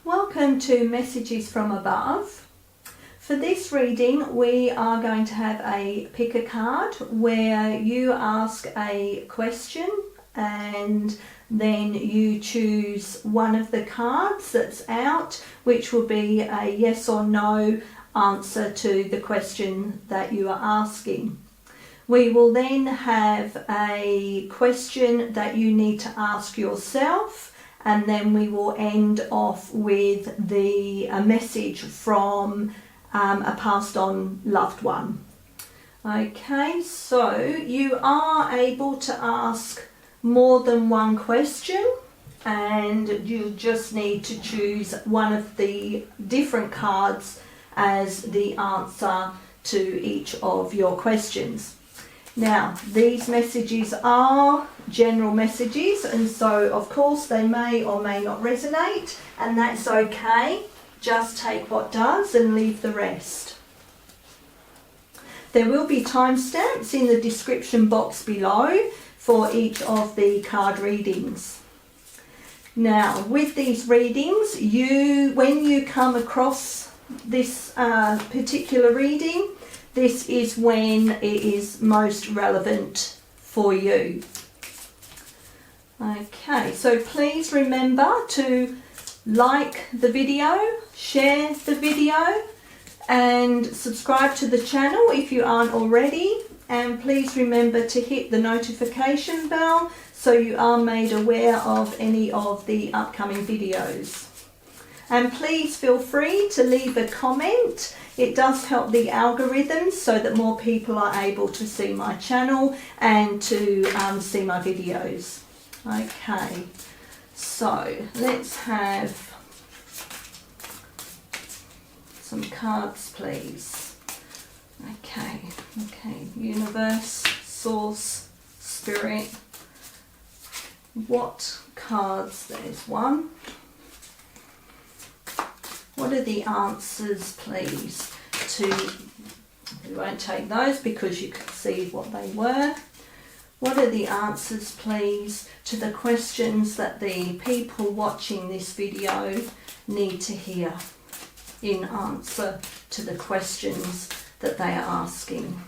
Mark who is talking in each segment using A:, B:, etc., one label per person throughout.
A: Welcome to Messages from Above. For this reading, we are going to have a pick a card where you ask a question and then you choose one of the cards that's out, which will be a yes or no answer to the question that you are asking. We will then have a question that you need to ask yourself, and then we will end off with a message from a passed on loved one. Okay, so you are able to ask more than one question, and you just need to choose one of the different cards as the answer to each of your questions. Now, these messages are general messages, and so of course they may or may not resonate, and that's okay. Just take what does and leave the rest. There will be timestamps in the description box below for each of the card readings. Now, with these readings, when you come across this particular reading, this is when it is most relevant for you. Okay, so please remember to like the video, share the video, and subscribe to the channel if you aren't already. And please remember to hit the notification bell so you are made aware of any of the upcoming videos. And please feel free to leave a comment. It does help the algorithms so that more people are able to see my channel and to see my videos. Okay, so let's have some cards, please. Okay, Universe, Source, Spirit. What cards? There's one. What are the answers, please, we won't take those because you can see what they were. What are the answers, please, to the questions that the people watching this video need to hear in answer to the questions that they are asking?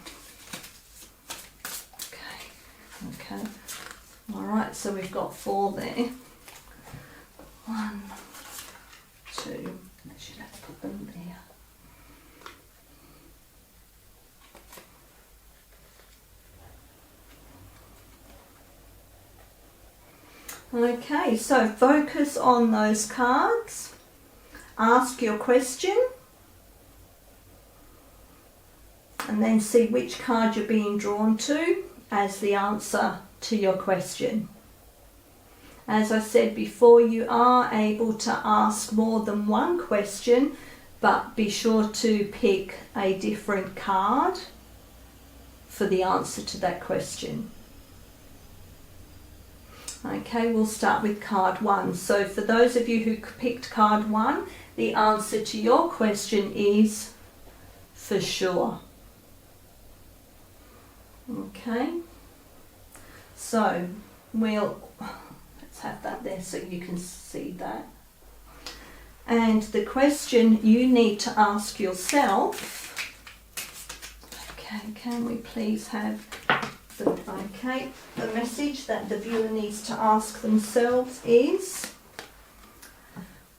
A: Okay. All right, so we've got 4 there. 1, 2. I should have put them there. Okay, so focus on those cards. Ask your question. And then see which card you're being drawn to as the answer to your question. As I said before, you are able to ask more than one question, but be sure to pick a different card for the answer to that question. Okay, we'll start with card 1. So for those of you who picked card 1, the answer to your question is for sure. Okay, so let's have that there so you can see that. And the question you need to ask yourself, okay, can we please have the message that the viewer needs to ask themselves is,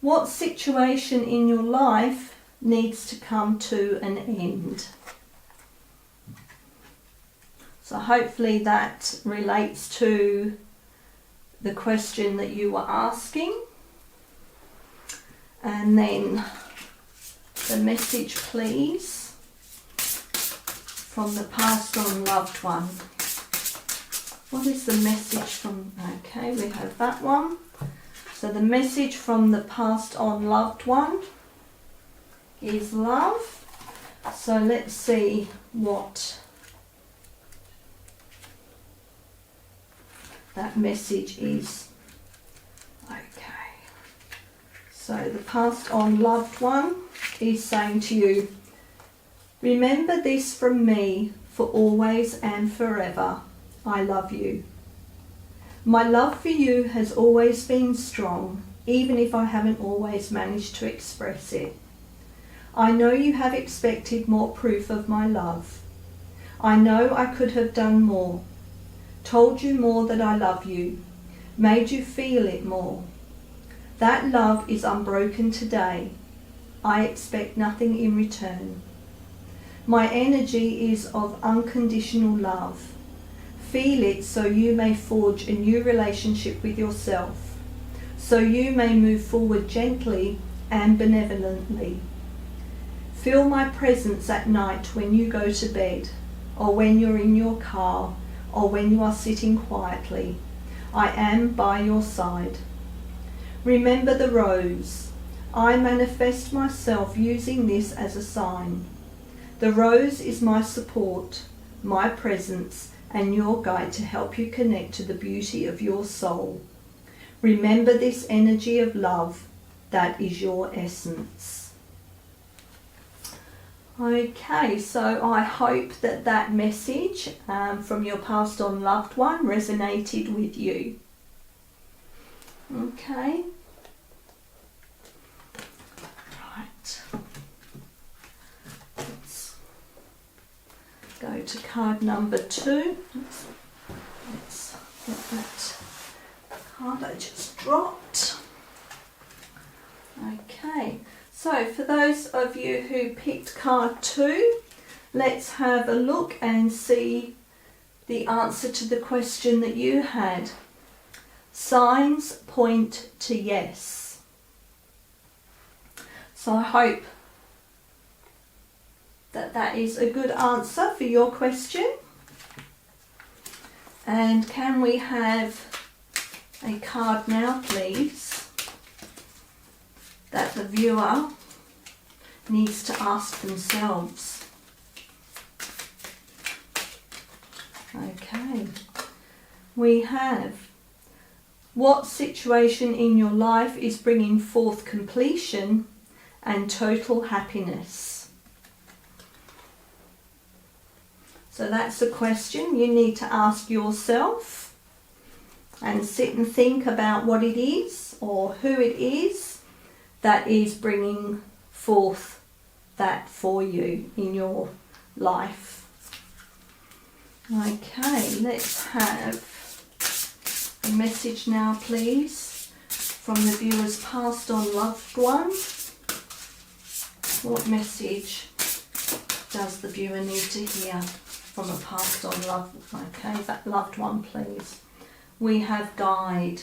A: what situation in your life needs to come to an end? So hopefully that relates to the question that you were asking. And then the message, please, from the passed on loved one. What is the message from, okay, we have that one. So the message from the passed on loved one is love. So let's see what that message is. Okay, so the passed on loved one is saying to you, remember this from me for always and forever. I love you. My love for you has always been strong, even if I haven't always managed to express it. I know you have expected more proof of my love. I know I could have done more, told you more that I love you, made you feel it more. That love is unbroken today. I expect nothing in return. My energy is of unconditional love. Feel it so you may forge a new relationship with yourself, so you may move forward gently and benevolently. Feel my presence at night when you go to bed, or when you're in your car, or when you are sitting quietly. I am by your side. Remember the rose. I manifest myself using this as a sign. The rose is my support, my presence, and your guide to help you connect to the beauty of your soul. Remember this energy of love. That is your essence. Okay, so I hope that that message from your passed on loved one resonated with you. Okay. Right. Let's go to card number 2. Let's get that card I just dropped. Okay. So for those of you who picked card 2, let's have a look and see the answer to the question that you had. Signs point to yes. So I hope that that is a good answer for your question. And can we have a card now, please, that the viewer needs to ask themselves? Okay, we have, what situation in your life is bringing forth completion and total happiness? So that's a question you need to ask yourself and sit and think about what it is or who it is that is bringing forth that for you in your life. Okay, let's have a message now, please, from the viewer's passed on loved one. What message does the viewer need to hear from a passed on loved one? Okay, that loved one, please. We have guide.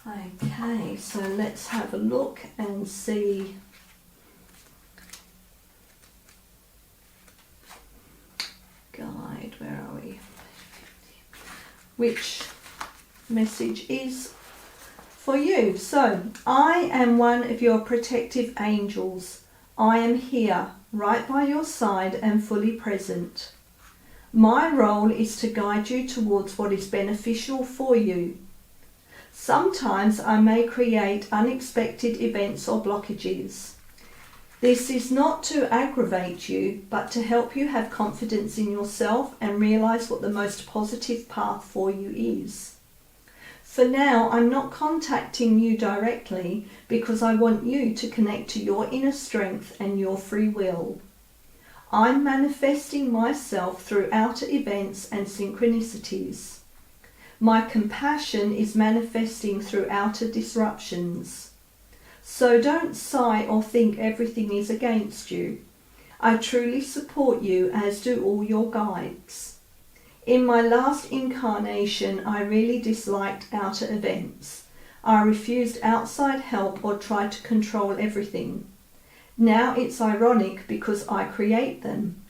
A: Okay, so let's have a look and see guide, where are we? Which message is for you. So, I am one of your protective angels. I am here, right by your side and fully present. My role is to guide you towards what is beneficial for you. Sometimes I may create unexpected events or blockages. This is not to aggravate you, but to help you have confidence in yourself and realise what the most positive path for you is. For now, I'm not contacting you directly because I want you to connect to your inner strength and your free will. I'm manifesting myself through outer events and synchronicities. My compassion is manifesting through outer disruptions. So don't sigh or think everything is against you. I truly support you, as do all your guides. In my last incarnation, I really disliked outer events. I refused outside help or tried to control everything. Now it's ironic because I create them.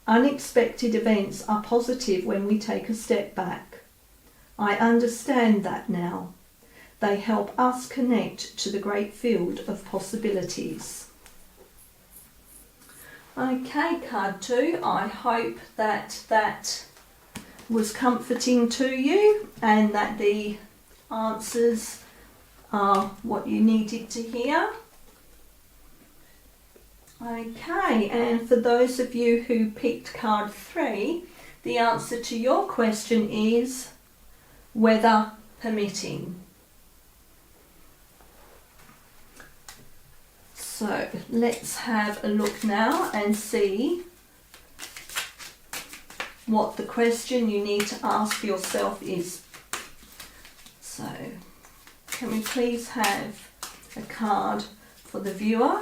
A: Unexpected events are positive when we take a step back. I understand that now. They help us connect to the great field of possibilities. Okay, card 2, I hope that that was comforting to you and that the answers are what you needed to hear. Okay, and for those of you who picked card 3, the answer to your question is whether permitting. So let's have a look now and see what the question you need to ask yourself is. So can we please have a card for the viewer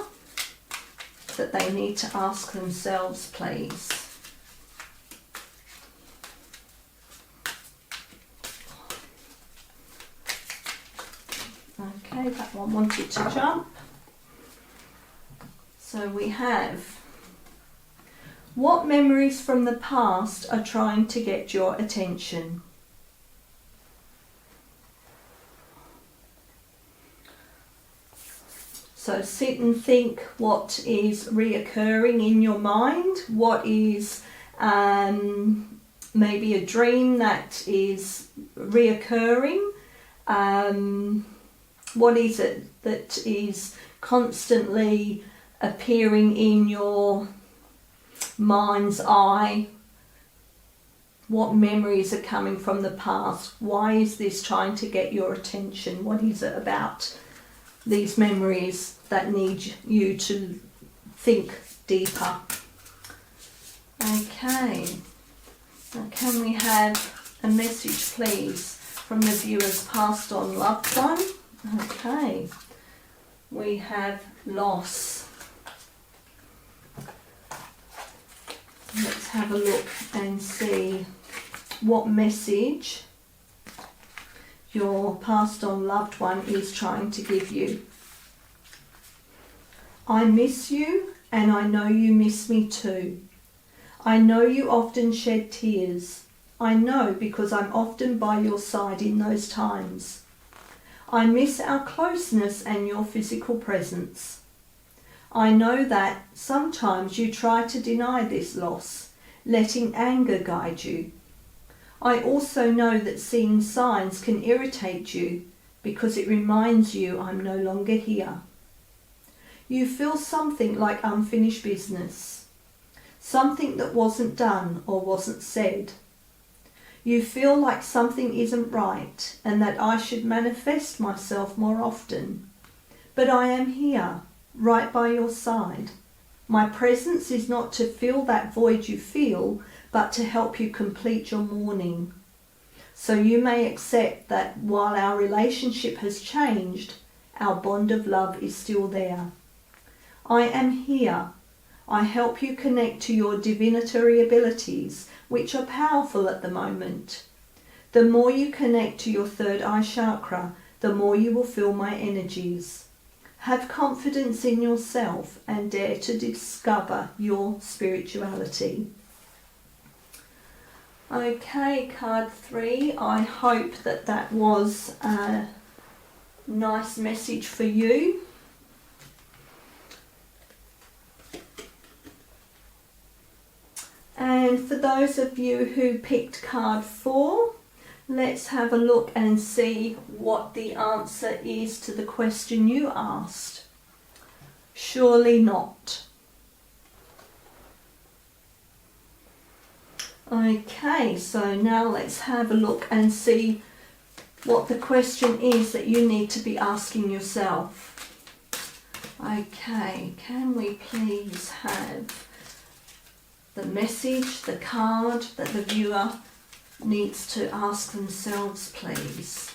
A: that they need to ask themselves, please? Okay, that one wanted to jump. So we have, what memories from the past are trying to get your attention? So sit and think what is reoccurring in your mind, what is maybe a dream that is reoccurring, what is it that is constantly appearing in your mind's eye? What memories are coming from the past? Why is this trying to get your attention? What is it about these memories that need you to think deeper? Okay, now can we have a message please from the viewer's passed on loved one? Okay, we have loss. Let's have a look and see what message your passed on loved one is trying to give you. I miss you and I know you miss me too. I know you often shed tears. I know because I'm often by your side in those times. I miss our closeness and your physical presence. I know that sometimes you try to deny this loss, letting anger guide you. I also know that seeing signs can irritate you because it reminds you I'm no longer here. You feel something like unfinished business, something that wasn't done or wasn't said. You feel like something isn't right and that I should manifest myself more often. But I am here, right by your side. My presence is not to fill that void you feel, but to help you complete your mourning. So you may accept that while our relationship has changed, our bond of love is still there. I am here. I help you connect to your divinatory abilities, which are powerful at the moment. The more you connect to your third eye chakra, the more you will feel my energies. Have confidence in yourself and dare to discover your spirituality. Okay, card 3, I hope that that was a nice message for you. And for those of you who picked card 4, let's have a look and see what the answer is to the question you asked. Surely not. Okay, so now let's have a look and see what the question is that you need to be asking yourself. Okay, can we please have the message, the card that the viewer needs to ask themselves, please?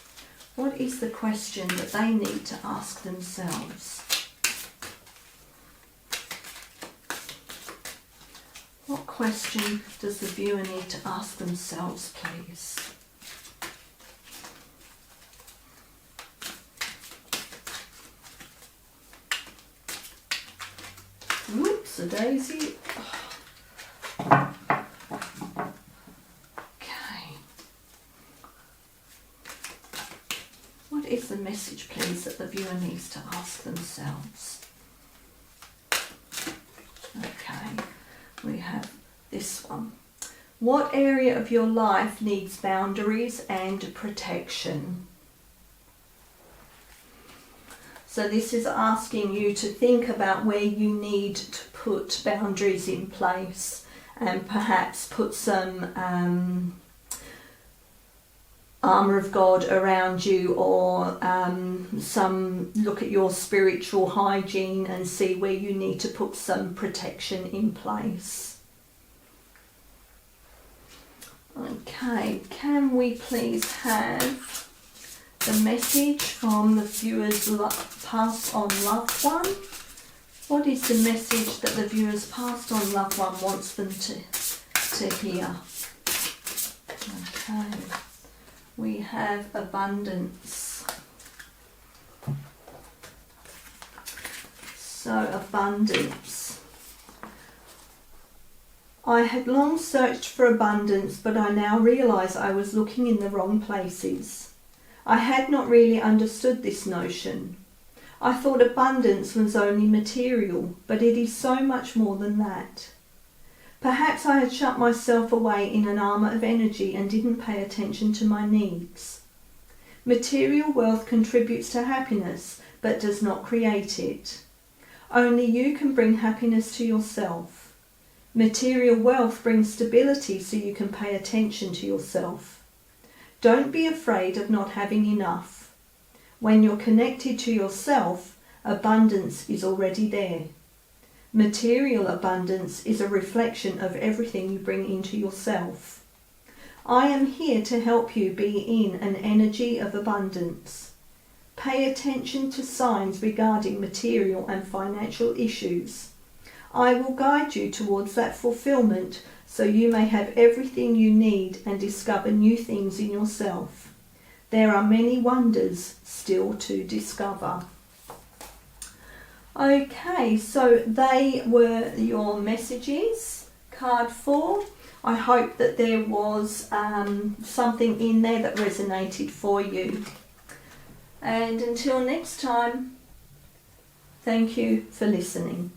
A: What is the question that they need to ask themselves? What question does the viewer need to ask themselves, please? Whoops, a daisy. What is the message, please, that the viewer needs to ask themselves? Okay, we have this one. What area of your life needs boundaries and protection? So this is asking you to think about where you need to put boundaries in place and perhaps put some armour of God around you, or some look at your spiritual hygiene and see where you need to put some protection in place. Okay, can we please have the message from the viewer's passed on loved one? What is the message that the viewer's passed on loved one wants them to hear? Okay, we have abundance. So abundance. I had long searched for abundance, but I now realise I was looking in the wrong places. I had not really understood this notion. I thought abundance was only material, but it is so much more than that. Perhaps I had shut myself away in an armour of energy and didn't pay attention to my needs. Material wealth contributes to happiness, but does not create it. Only you can bring happiness to yourself. Material wealth brings stability so you can pay attention to yourself. Don't be afraid of not having enough. When you're connected to yourself, abundance is already there. Material abundance is a reflection of everything you bring into yourself. I am here to help you be in an energy of abundance. Pay attention to signs regarding material and financial issues. I will guide you towards that fulfillment so you may have everything you need and discover new things in yourself. There are many wonders still to discover. Okay, so they were your messages. Card 4. I hope that there was something in there that resonated for you. And until next time, thank you for listening.